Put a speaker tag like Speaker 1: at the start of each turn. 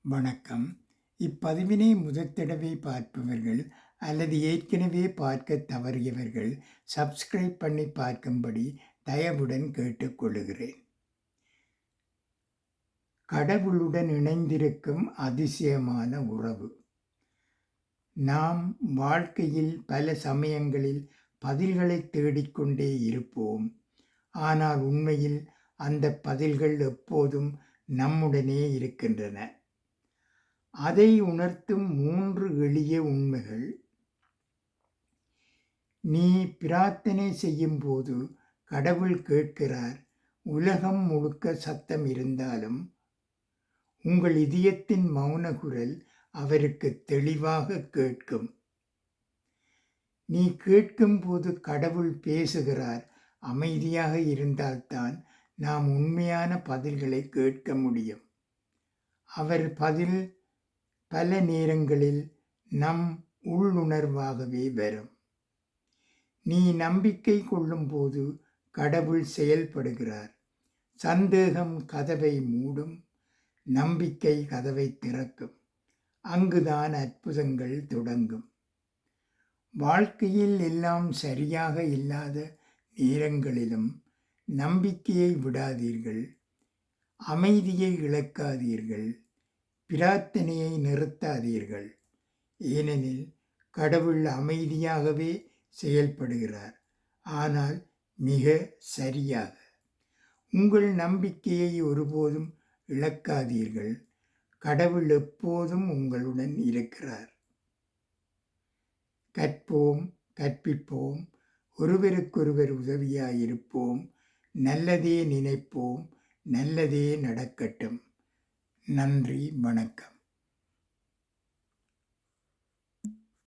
Speaker 1: வணக்கம். இப்பதிவினை முதற்தடவை பார்ப்பவர்கள் அல்லது ஏற்கனவே பார்க்கத் தவறியவர்கள் சப்ஸ்கிரைப் பண்ணி பார்க்கும்படி தயவுடன் கேட்டுக்கொள்கிறேன். கடவுளுடன் இணைந்திருக்கும் அதிசயமான உறவு. நாம் வாழ்க்கையில் பல சமயங்களில் பதில்களைத் தேடிக்கொண்டே இருப்போம். ஆனால் உண்மையில் அந்த பதில்கள் எப்போதும் நம்முடனே இருக்கின்றன. அதை உணர்த்தும் 3 எளிய உண்மைகள். நீ பிரார்த்தனை செய்யும்போது கடவுள் கேட்கிறார். உலகம் முழுக்க சத்தம் இருந்தாலும் உங்கள் இதயத்தின் மௌன குரல் அவருக்கு தெளிவாக கேட்கும். நீ கேட்கும்போது கடவுள் பேசுகிறார். அமைதியாக இருந்தால்தான் நாம் உண்மையான பதில்களை கேட்க முடியும். அவர் பதில் பல நேரங்களில் நம் உள்ளுணர்வாகவே வரும். நீ நம்பிக்கை கொள்ளும்போது கடவுள் செயல்படுகிறார். சந்தேகம் கதவை மூடும், நம்பிக்கை கதவை திறக்கும். அங்குதான் அற்புதங்கள் தொடங்கும். வாழ்க்கையில் எல்லாம் சரியாக இல்லாத நேரங்களிலும் நம்பிக்கையை விடாதீர்கள். அமைதியை இழக்காதீர்கள். பிரார்த்தனையை நிறுத்தாதீர்கள். ஏனெனில் கடவுள் அமைதியாகவே செயல்படுகிறார், ஆனால் மிக சரியாக. உங்கள் நம்பிக்கையை ஒருபோதும் இழக்காதீர்கள். கடவுள் எப்போதும் உங்களுடன் இருக்கிறார். கற்போம், கற்பிப்போம், ஒருவருக்கொருவர் உதவியாயிருப்போம், நல்லதே நினைப்போம், நல்லதே நடக்கட்டும். நன்றி, வணக்கம்.